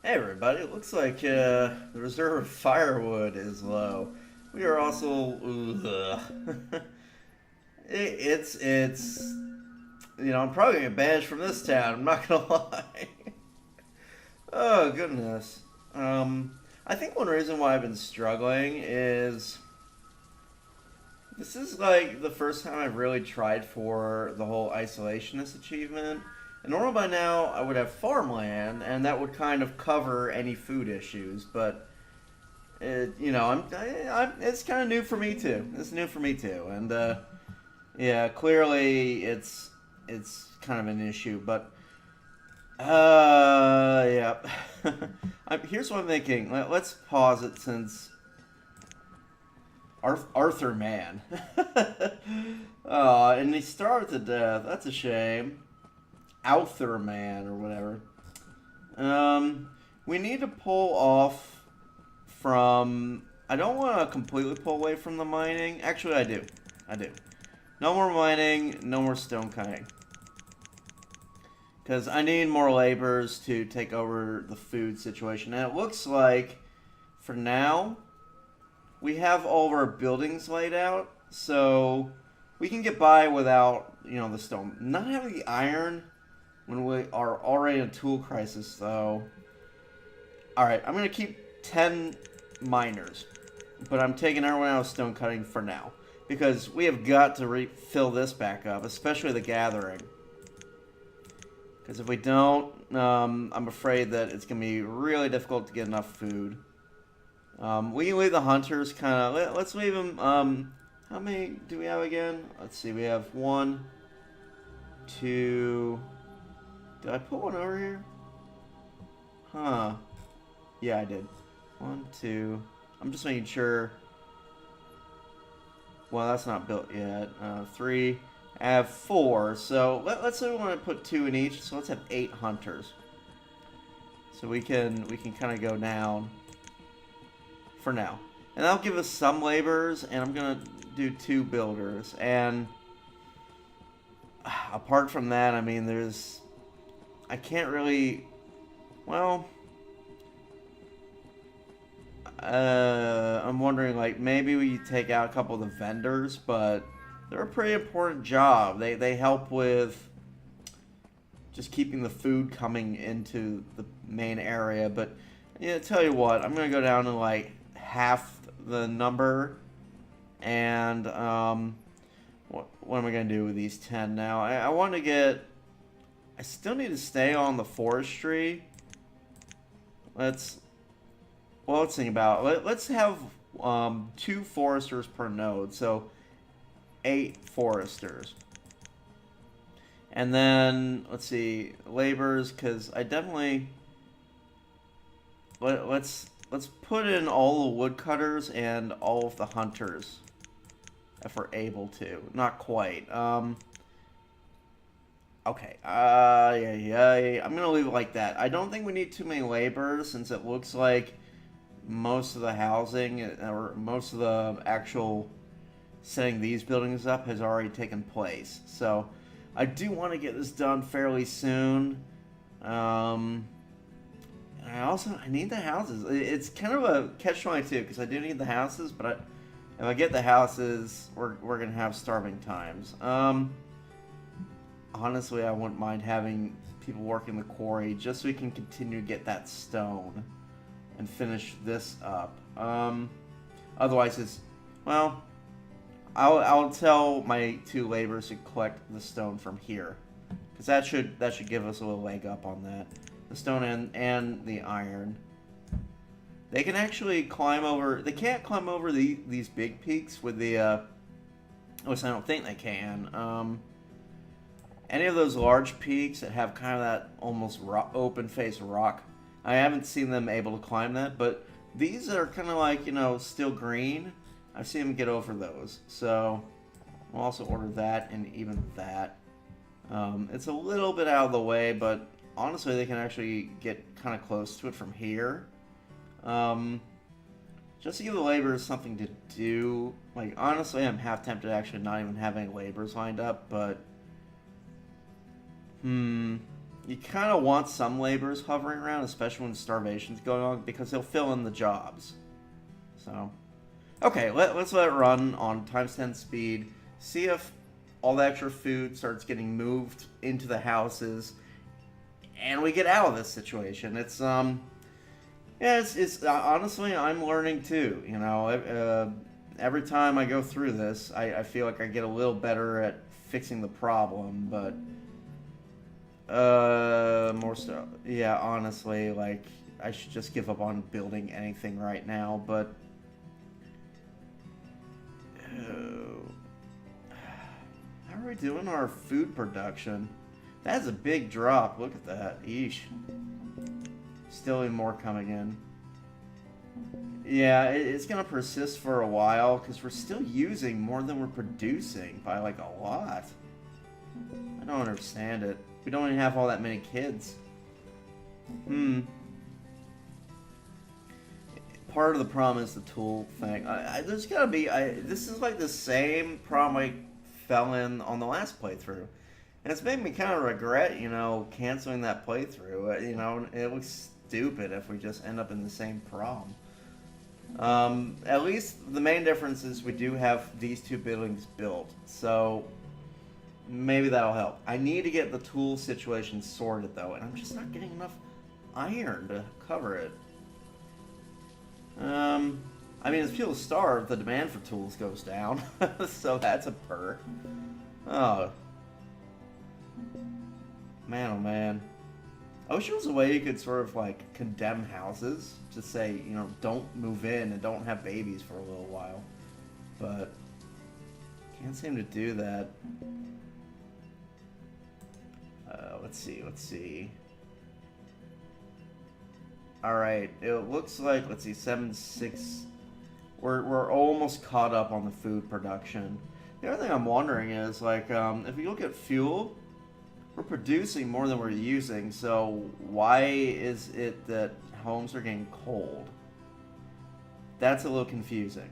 Hey everybody, it looks like the reserve of firewood is low. We are also it's I'm probably gonna get banished from this town. I'm not gonna lie. Oh goodness. I think one reason why I've been struggling is this is like the first time I've really tried for the whole isolationist achievement. And normally by now I would have farmland, and that would kind of cover any food issues. But it's kind of new for me too. It's new for me too, and yeah, clearly it's kind of an issue. But yeah, here's what I'm thinking. Let's pause it since Arthur Man. And he starved to death. That's a shame. Arthur Man or whatever. We need to pull off from. I don't want to completely pull away from the mining. Actually, I do. I do. No more mining. No more stone cutting. Because I need more laborers to take over the food situation. And it looks like, for now, we have all of our buildings laid out, so we can get by without, the stone. Not having the iron when we are already in a tool crisis, though. Alright, I'm going to keep 10 miners, but I'm taking everyone out of stone cutting for now. Because we have got to refill this back up, especially the gathering. Because if we don't, I'm afraid that it's going to be really difficult to get enough food. We can leave the hunters kind of. Let's leave them. How many do we have again? Let's see. We have one, two. Did I put one over here? Huh. Yeah, I did. One, two. I'm just making sure. Well, that's not built yet. Three. I have four. So let's say we want to put two in each. So let's have 8 hunters. So we can kind of go down. For now. And that'll give us some laborers, and I'm going to do 2 builders. And apart from that, I mean, I can't really, well, I'm wondering, like, maybe we take out a couple of the vendors, but they're a pretty important job. They help with just keeping the food coming into the main area. But, yeah, tell you what, I'm going to go down to, like, half the number, and what am I going to do with these 10 now? I want to get, I still need to stay on the forestry. Let's think about, let's have 2 foresters per node, so 8 foresters. And then, let's see, laborers, because I definitely, let's put in all the woodcutters and all of the hunters, if we're able to. Not quite. Okay. Yeah. I'm gonna leave it like that. I don't think we need too many laborers, since it looks like most of the housing, or most of the actual setting these buildings up, has already taken place. So, I do want to get this done fairly soon. I need the houses. It's kind of a catch-22 because I do need the houses, but if I get the houses, we're gonna have starving times. Honestly, I wouldn't mind having people working the quarry just so we can continue to get that stone and finish this up. Otherwise, I'll tell my 2 laborers to collect the stone from here, because that should give us a little leg up on that. The stone and the iron. They can actually climb over. They can't climb over these big peaks with the. At least I don't think they can. Any of those large peaks that have kind of that almost open face rock, I haven't seen them able to climb that. But these are kind of like, still green. I've seen them get over those. So we'll also order that and even that. It's a little bit out of the way, but honestly, they can actually get kind of close to it from here. Just to give the laborers something to do. Like, honestly, I'm half tempted to actually not even have any laborers lined up, but You kind of want some laborers hovering around, especially when starvation's going on, because they'll fill in the jobs. So, okay, let's let it run on times 10 speed. See if all the extra food starts getting moved into the houses, and we get out of this situation. It's yeah, it's honestly, I'm learning too. You know, every time I go through this, I feel like I get a little better at fixing the problem, but more stuff. Yeah, honestly, like I should just give up on building anything right now, but how are we doing our food production? That's a big drop. Look at that. Eesh. Still even more coming in. Yeah, it's going to persist for a while because we're still using more than we're producing by like a lot. I don't understand it. We don't even have all that many kids. Part of the problem is the tool thing. There's got to be... this is like the same problem I fell in on the last playthrough. And it's made me kind of regret, you know, canceling that playthrough. You know, it looks stupid if we just end up in the same problem. At least the main difference is we do have these two buildings built. So maybe that'll help. I need to get the tool situation sorted, though. And I'm just not getting enough iron to cover it. I mean, as people starve, the demand for tools goes down. So that's a perk. Oh. Man, oh man. I wish there was a way you could sort of like condemn houses. Just say, you know, don't move in and don't have babies for a little while. But can't seem to do that. Let's see. Alright, it looks like, let's see, 7-6. We're almost caught up on the food production. The other thing I'm wondering is, like, if you look at fuel, we're producing more than we're using, so why is it that homes are getting cold? That's a little confusing.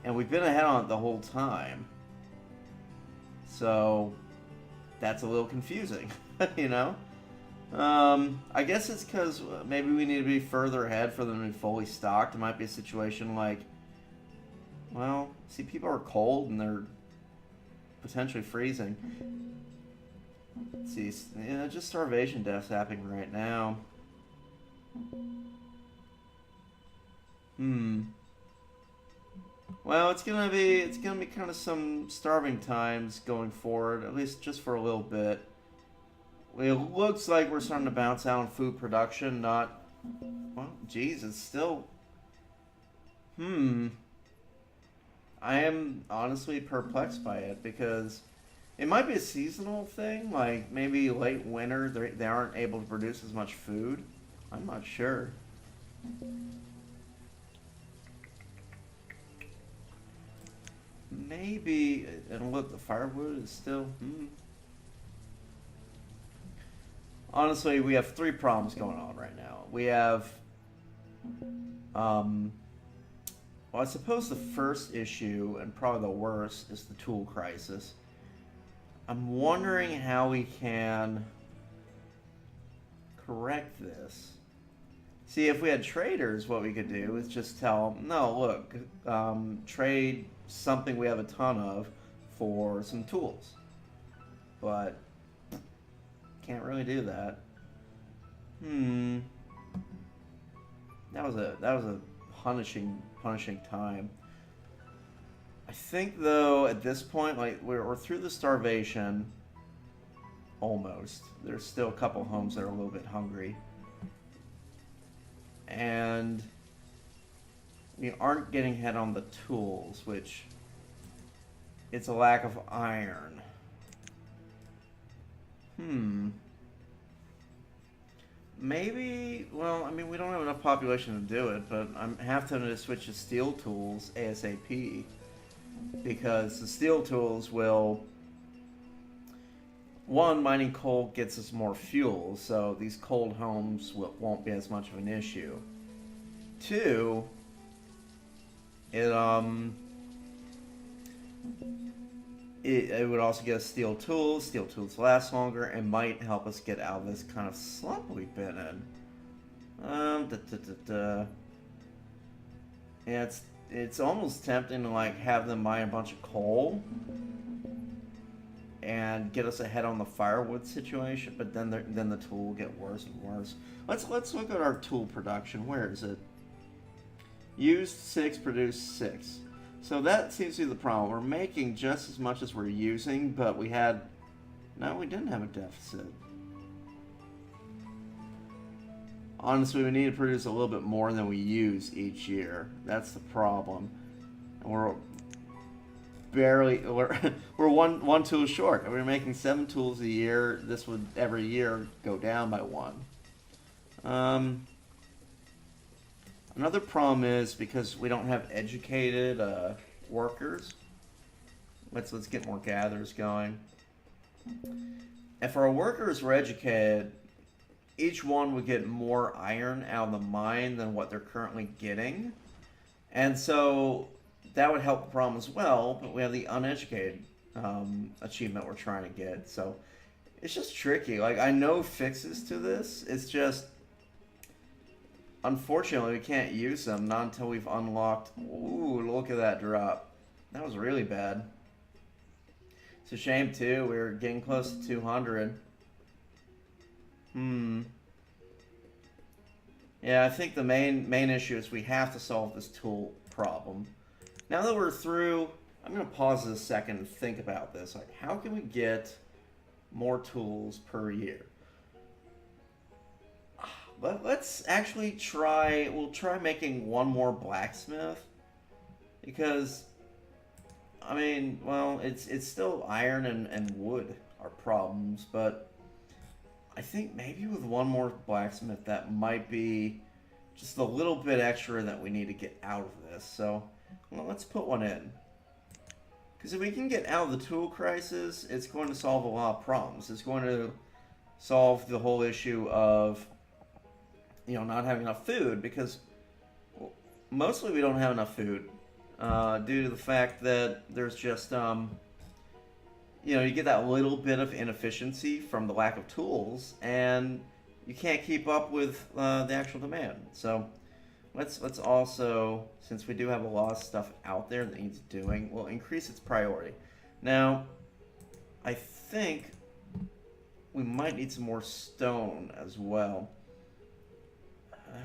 And we've been ahead on it the whole time. So, that's a little confusing, you know? I guess it's because maybe we need to be further ahead for them to be fully stocked. It might be a situation like, well, see, people are cold and they're potentially freezing. Let's see, yeah, just starvation deaths happening right now. Well, it's gonna be kind of some starving times going forward, at least just for a little bit. It looks like we're starting to bounce out on food production, not... Well, geez, it's still... I am honestly perplexed by it, because it might be a seasonal thing, like maybe late winter, they aren't able to produce as much food. I'm not sure. Maybe... And look, the firewood is still... Honestly, we have three problems going on right now. We have, well, I suppose the first issue, and probably the worst, is the tool crisis. I'm wondering how we can correct this. See, if we had traders, what we could do is just tell them, no, look, trade something we have a ton of for some tools. But... can't really do that. That was a punishing time. I think though at this point, like we're through the starvation. Almost. There's still a couple homes that are a little bit hungry. And we aren't getting ahead on the tools, which it's a lack of iron. Maybe, well, I mean, we don't have enough population to do it, but I'm have to switch to steel tools ASAP, because the steel tools will... One, mining coal gets us more fuel, so these cold homes won't be as much of an issue. Two, it it would also get us steel tools. Steel tools last longer and might help us get out of this kind of slump we've been in. Yeah, it's almost tempting to like have them buy a bunch of coal and get us ahead on the firewood situation, but then the tool will get worse and worse. Let's look at our tool production. Where is it? Used 6, produced 6. So that seems to be the problem. We're making just as much as we're using, but we didn't have a deficit. Honestly, we need to produce a little bit more than we use each year. That's the problem. And we're one tool short. If we're making 7 tools a year, this would every year go down by 1. Another problem is because we don't have educated workers. Let's get more gatherers going. If our workers were educated, each one would get more iron out of the mine than what they're currently getting, and so that would help the problem as well. But we have the uneducated achievement we're trying to get, so it's just tricky. Like, I know fixes to this. It's just, unfortunately, we can't use them not until we've unlocked. Ooh, look at that drop. That was really bad. It's a shame too. We were getting close to 200. Yeah, I think the main issue is we have to solve this tool problem. Now that we're through, I'm going to pause a second and think about this. Like, how can we get more tools per year? Let's actually try. We'll try making one more blacksmith, because I mean, well, it's still iron and wood are problems, but I think maybe with one more blacksmith, that might be just a little bit extra that we need to get out of this. So, well, let's put one in. Because if we can get out of the tool crisis, it's going to solve a lot of problems. It's going to solve the whole issue of, not having enough food, because mostly we don't have enough food due to the fact that there's just you get that little bit of inefficiency from the lack of tools, and you can't keep up with the actual demand. So let's also, since we do have a lot of stuff out there that needs doing, we'll increase its priority. Now, I think we might need some more stone as well.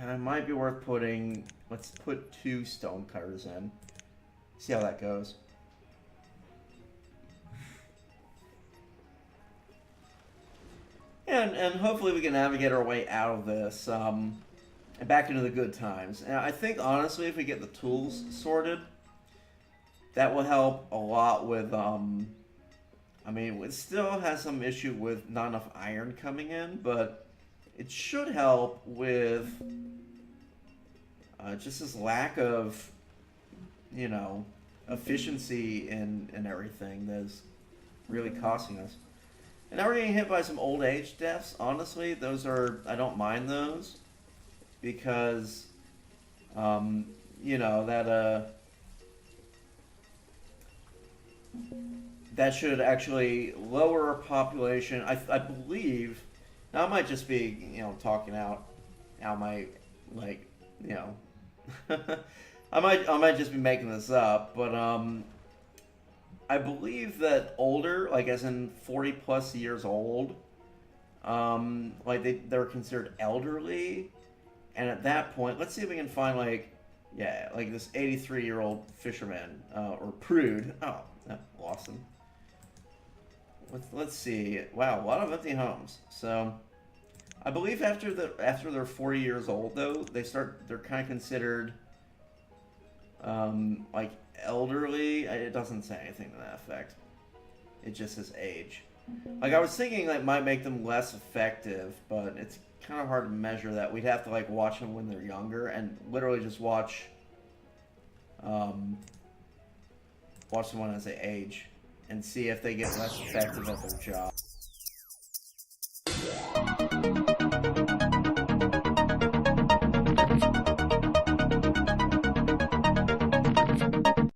And it might be worth putting, let's put 2 stone cutters in. See how that goes. And hopefully we can navigate our way out of this and back into the good times. And I think, honestly, if we get the tools sorted, that will help a lot with, I mean, it still has some issue with not enough iron coming in, but it should help with just this lack of, efficiency in everything that's really costing us. And now we're getting hit by some old age deaths. Honestly, those are, I don't mind those, because, that should actually lower our population. I believe, now I might just be, talking out my, I might just be making this up, but, I believe that older, like as in 40 plus years old, they're considered elderly, and at that point, let's see if we can find like this 83-year-old fisherman or prude. Oh, lost him. Let's see. Wow, a lot of empty homes. So, I believe after they're 40 years old, though, they're kind of considered elderly. It doesn't say anything to that effect. It just says age. Like, I was thinking that might make them less effective, but it's kind of hard to measure that. We'd have to watch them when they're younger and literally just watch them when as they age and see if they get less effective at their job.